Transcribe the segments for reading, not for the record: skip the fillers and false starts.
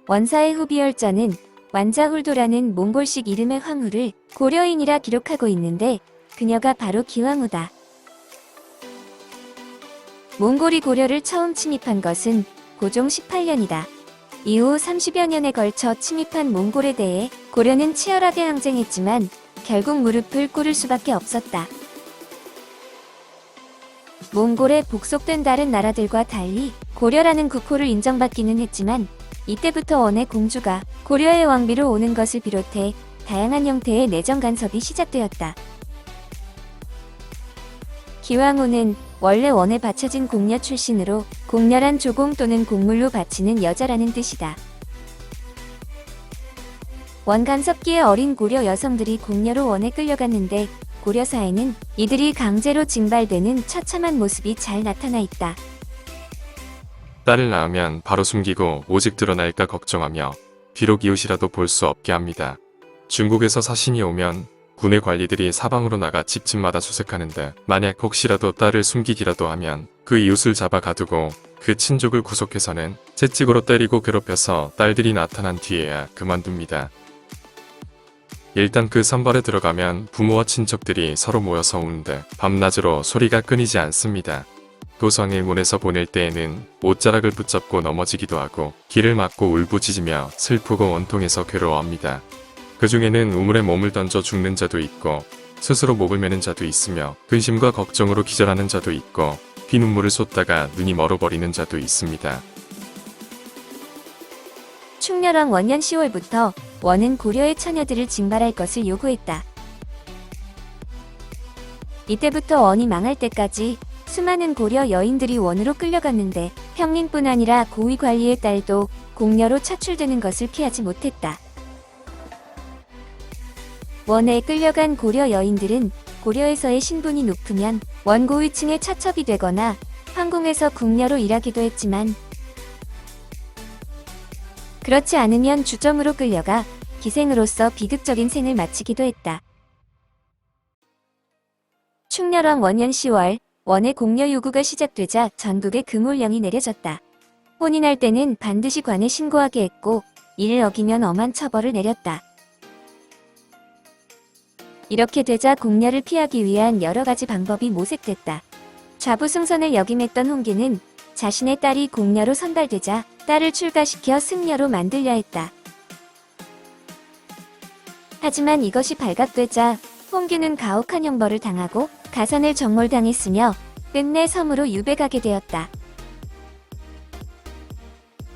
원사의 후비열전은 완자훌도라는 몽골식 이름의 황후를 고려인이라 기록하고 있는데 그녀가 바로 기황후다. 몽골이 고려를 처음 침입한 것은 고종 18년이다. 이후 30여 년에 걸쳐 침입한 몽골에 대해 고려는 치열하게 항쟁했지만 결국 무릎을 꿇을 수밖에 없었다. 몽골에 복속된 다른 나라들과 달리 고려라는 국호를 인정받기는 했지만 이때부터 원의 공주가 고려의 왕비로 오는 것을 비롯해 다양한 형태의 내정 간섭이 시작되었다. 기황후는 원래 원에 바쳐진 공녀 출신으로 공녀란 조공 또는 곡물로 바치는 여자라는 뜻이다. 원 간섭기에 어린 고려 여성들이 공녀로 원에 끌려갔는데 고려사에는 이들이 강제로 징발되는 처참한 모습이 잘 나타나 있다. 딸을 낳으면 바로 숨기고 오직 드러날까 걱정하며 비록 이웃이라도 볼 수 없게 합니다. 중국에서 사신이 오면 군의 관리들이 사방으로 나가 집집마다 수색하는데 만약 혹시라도 딸을 숨기기라도 하면 그 이웃을 잡아 가두고 그 친족을 구속해서는 채찍으로 때리고 괴롭혀서 딸들이 나타난 뒤에야 그만둡니다. 일단 그 선벌에 들어가면 부모와 친척들이 서로 모여서 우는데 밤낮으로 소리가 끊이지 않습니다. 도성의 문에서 보낼 때에는 옷자락을 붙잡고 넘어지기도 하고 길을 막고 울부짖으며 슬프고 원통해서 괴로워합니다. 그 중에는 우물에 몸을 던져 죽는 자도 있고 스스로 목을 매는 자도 있으며 근심과 걱정으로 기절하는 자도 있고 피눈물을 쏟다가 눈이 멀어버리는 자도 있습니다. 충렬왕 원년 10월부터 원은 고려의 처녀들을 징발할 것을 요구했다. 이때부터 원이 망할 때까지 수많은 고려 여인들이 원으로 끌려갔는데 평민뿐 아니라 고위 관리의 딸도 공녀로 차출되는 것을 피하지 못했다. 원에 끌려간 고려 여인들은 고려에서의 신분이 높으면 원고위층의 차첩이 되거나 황궁에서 궁녀로 일하기도 했지만 그렇지 않으면 주점으로 끌려가 기생으로서 비극적인 생을 마치기도 했다. 충렬왕 원년 10월 원의 공녀 요구가 시작되자 전국에 금올령이 내려졌다. 혼인할 때는 반드시 관에 신고하게 했고 이를 어기면 엄한 처벌을 내렸다. 이렇게 되자 공녀를 피하기 위한 여러 가지 방법이 모색됐다. 좌부승선을 역임했던 홍기는 자신의 딸이 공녀로 선발되자 딸을 출가시켜 승려로 만들려 했다. 하지만 이것이 발각되자 홍기는 가혹한 형벌을 당하고 가산을 정몰당했으며 끝내 섬으로 유배가게 되었다.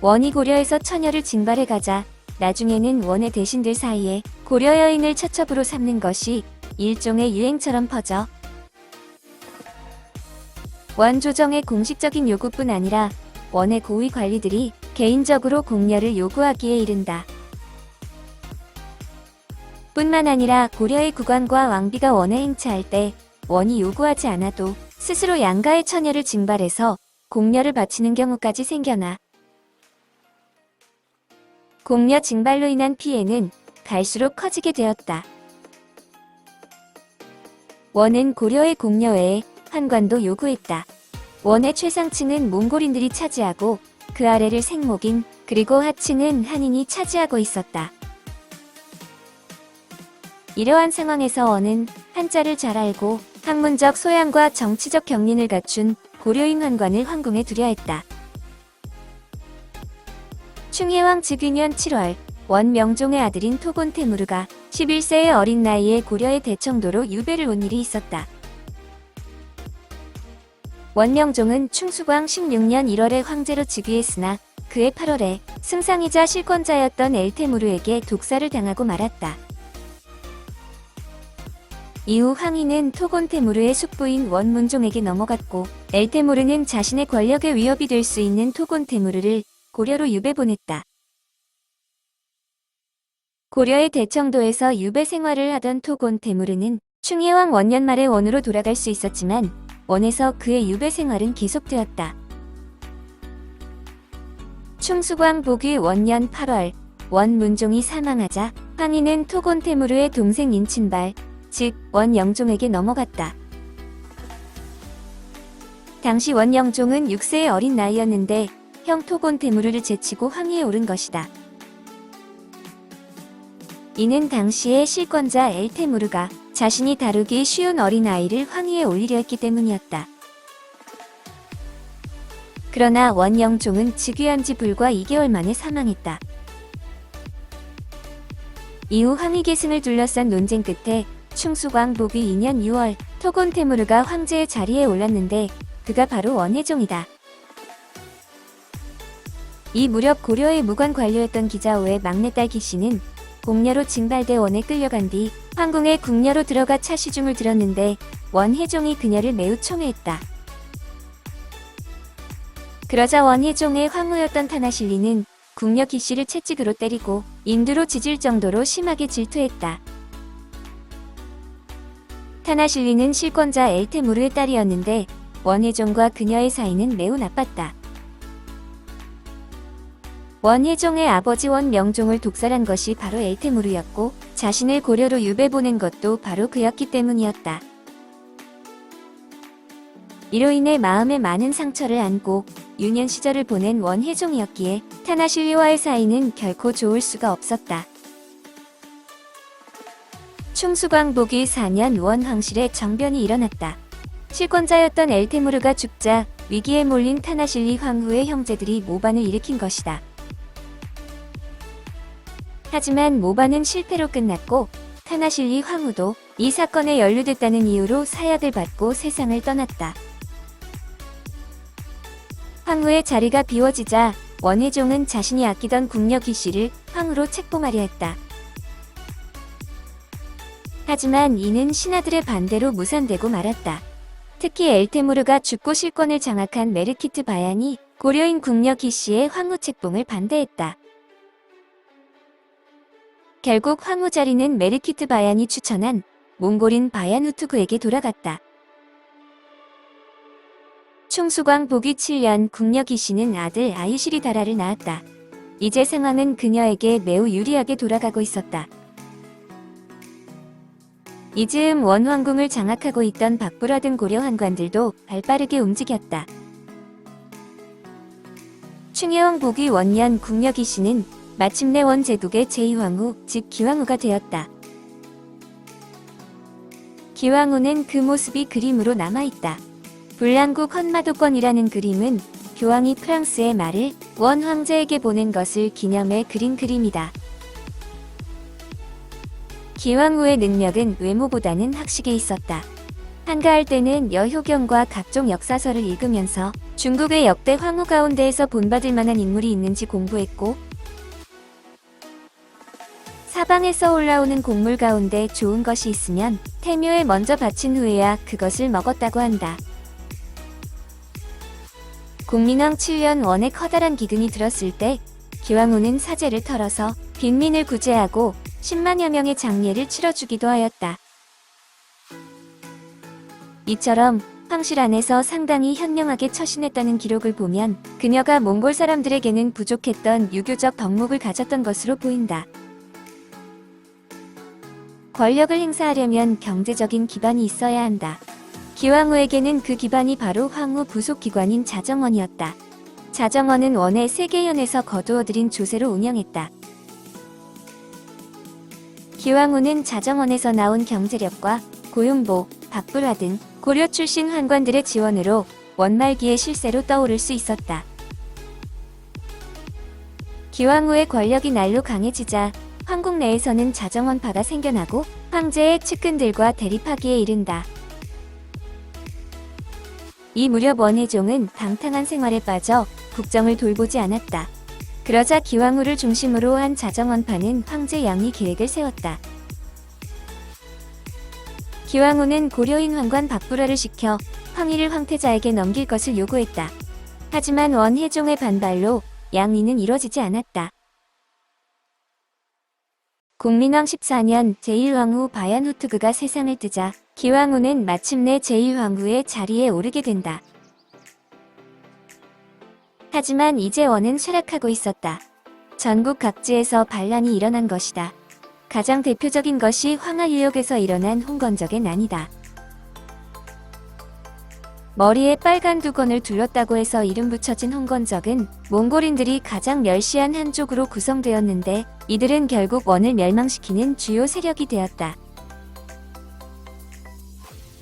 원이 고려에서 처녀를 징발해 가자 나중에는 원의 대신들 사이에 고려 여인을 처첩으로 삼는 것이 일종의 유행처럼 퍼져 원 조정의 공식적인 요구뿐 아니라 원의 고위 관리들이 개인적으로 공녀를 요구하기에 이른다. 뿐만 아니라 고려의 국왕과 왕비가 원에 행차할 때 원이 요구하지 않아도 스스로 양가의 처녀를 징발해서 공녀를 바치는 경우까지 생겨나 공녀 징발로 인한 피해는 갈수록 커지게 되었다. 원은 고려의 공녀 외에 환관도 요구했다. 원의 최상층은 몽골인들이 차지하고 그 아래를 생목인 그리고 하층은 한인이 차지하고 있었다. 이러한 상황에서 원은 한자를 잘 알고 학문적 소양과 정치적 경륜을 갖춘 고려인 환관을 황궁에 두려 했다. 충혜왕 즉위년 7월 원 명종의 아들인 토곤 테무르가 11세의 어린 나이에 고려의 대청도로 유배를 온 일이 있었다. 원 명종은 충수광 16년 1월에 황제로 즉위했으나 그해 8월에 승상이자 실권자였던 엘테무르에게 독사를 당하고 말았다. 이후 황위는 토곤 테무르의 숙부인 원문종에게 넘어갔고 엘테무르는 자신의 권력에 위협이 될 수 있는 토곤 테무르를 고려로 유배 보냈다. 고려의 대청도에서 유배 생활을 하던 토곤 테무르는 충혜왕 원년 말에 원으로 돌아갈 수 있었지만 원에서 그의 유배 생활은 계속되었다. 충수광 복위 원년 8월 원문종이 사망하자 황위는 토곤 테무르의 동생 인친발 즉 원영종에게 넘어갔다. 당시 원영종은 6세의 어린 나이였는데 형 토곤 테무르를 제치고 황위에 오른 것이다. 이는 당시의 실권자 엘테무르가 자신이 다루기 쉬운 어린아이를 황위에 올리려 했기 때문이었다. 그러나 원영종은 즉위한 지 불과 2개월 만에 사망했다. 이후 황위 계승을 둘러싼 논쟁 끝에 충수광복위 2년 6월 토곤 테무르가 황제의 자리에 올랐는데 그가 바로 원혜종이다. 이 무렵 고려의 무관 관료였던 기자오의 막내딸 기씨는 공녀로 징발돼 원에 끌려간 뒤 황궁의 궁녀로 들어가 차시중을 들었는데 원혜종이 그녀를 매우 총애했다. 그러자 원혜종의 황후였던 타나실리는 궁녀 기씨를 채찍으로 때리고 인두로 찢을 정도로 심하게 질투했다. 타나실리는 실권자 엘테무르의 딸이었는데 원혜종과 그녀의 사이는 매우 나빴다. 원혜종의 아버지 원명종을 독살한 것이 바로 엘테무르였고 자신을 고려로 유배 보낸 것도 바로 그였기 때문이었다. 이로 인해 마음에 많은 상처를 안고 유년 시절을 보낸 원혜종이었기에 타나실리와의 사이는 결코 좋을 수가 없었다. 충수광복위 4년 원황실에 정변이 일어났다. 실권자였던 엘테무르가 죽자 위기에 몰린 타나실리 황후의 형제들이 모반을 일으킨 것이다. 하지만 모반은 실패로 끝났고 타나실리 황후도 이 사건에 연루됐다는 이유로 사약을 받고 세상을 떠났다. 황후의 자리가 비워지자 원혜종은 자신이 아끼던 궁녀 기씨를 황후로 책봉하려 했다. 하지만 이는 신하들의 반대로 무산되고 말았다. 특히 엘테무르가 죽고 실권을 장악한 메르키트 바얀이 고려인 궁녀 기씨의 황후 책봉을 반대했다. 결국 황후 자리는 메르키트 바얀이 추천한 몽골인 바얀 후투그에게 돌아갔다. 충수광복위 7년 궁녀 기씨는 아들 아이시리 다라를 낳았다. 이제 상황은 그녀에게 매우 유리하게 돌아가고 있었다. 이 즈음 원왕궁을 장악하고 있던 박부라 등 고려 환관들도 발빠르게 움직였다. 충혜왕 복위 원년 궁녀 기씨는 마침내 원제국의 제2황후 즉 기왕후가 되었다. 기왕후는 그 모습이 그림으로 남아있다. 불량국 헌마도권이라는 그림은 교황이 프랑스의 말을 원 황제에게 보낸 것을 기념해 그린 그림이다. 기왕후의 능력은 외모보다는 학식에 있었다. 한가할 때는 여효경과 각종 역사서를 읽으면서 중국의 역대 황후 가운데에서 본받을 만한 인물이 있는지 공부했고 사방에서 올라오는 곡물 가운데 좋은 것이 있으면 태묘에 먼저 바친 후에야 그것을 먹었다고 한다. 국민왕 7년 원의 커다란 기근이 들었을 때 기왕후는 사제를 털어서 빈민을 구제하고 10만여 명의 장례를 치러주기도 하였다. 이처럼 황실 안에서 상당히 현명하게 처신했다는 기록을 보면 그녀가 몽골 사람들에게는 부족했던 유교적 덕목을 가졌던 것으로 보인다. 권력을 행사하려면 경제적인 기반이 있어야 한다. 기왕후에게는 그 기반이 바로 황후 부속 기관인 자정원이었다. 자정원은 원의 세계현에서 거두어들인 조세로 운영했다. 기왕후는 자정원에서 나온 경제력과 고윤보, 박불화 등 고려 출신 환관들의 지원으로 원말기의 실세로 떠오를 수 있었다. 기왕후의 권력이 날로 강해지자 황궁 내에서는 자정원파가 생겨나고 황제의 측근들과 대립하기에 이른다. 이 무렵 원혜종은 방탕한 생활에 빠져 국정을 돌보지 않았다. 그러자 기왕후를 중심으로 한 자정원파는 황제 양리 계획을 세웠다. 기왕후는 고려인 환관 박불화를 시켜 황위를 황태자에게 넘길 것을 요구했다. 하지만 원혜종의 반발로 양리는 이뤄지지 않았다. 국민왕 14년 제1황후 바얀 후투그가 세상을 뜨자 기왕후는 마침내 제1황후의 자리에 오르게 된다. 하지만 이제 원은 쇠락하고 있었다. 전국 각지에서 반란이 일어난 것이다. 가장 대표적인 것이 황하유역에서 일어난 홍건적의 난이다. 머리에 빨간 두건을 둘렀다고 해서 이름 붙여진 홍건적은 몽골인들이 가장 멸시한 한족으로 구성되었는데 이들은 결국 원을 멸망시키는 주요 세력이 되었다.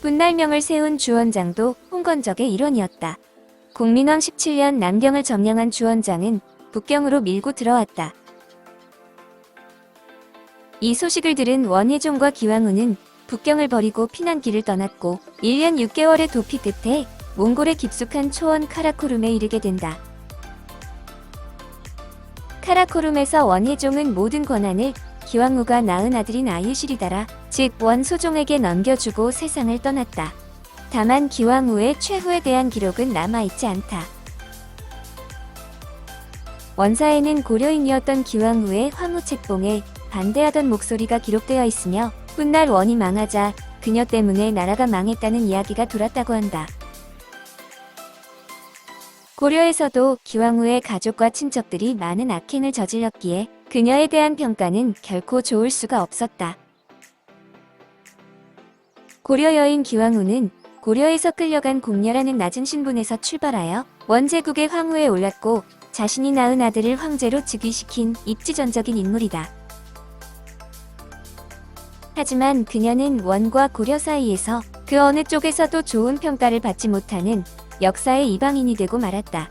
분날명을 세운 주원장도 홍건적의 일원이었다. 공민왕 17년 남경을 점령한 주원장은 북경으로 밀고 들어왔다. 이 소식을 들은 원예종과 기왕후는 북경을 버리고 피난길을 떠났고 1년 6개월의 도피 끝에 몽골의 깊숙한 초원 카라코룸에 이르게 된다. 카라코룸에서 원예종은 모든 권한을 기왕후가 낳은 아들인 아유실이다라, 즉 원소종에게 넘겨주고 세상을 떠났다. 다만 기왕후의 최후에 대한 기록은 남아있지 않다. 원사에는 고려인이었던 기왕후의 황후책봉에 반대하던 목소리가 기록되어 있으며 훗날 원이 망하자 그녀 때문에 나라가 망했다는 이야기가 돌았다고 한다. 고려에서도 기왕후의 가족과 친척들이 많은 악행을 저질렀기에 그녀에 대한 평가는 결코 좋을 수가 없었다. 고려 여인 기왕후는 고려에서 끌려간 공녀라는 낮은 신분에서 출발하여 원제국의 황후에 올랐고 자신이 낳은 아들을 황제로 즉위시킨 입지전적인 인물이다. 하지만 그녀는 원과 고려 사이에서 그 어느 쪽에서도 좋은 평가를 받지 못하는 역사의 이방인이 되고 말았다.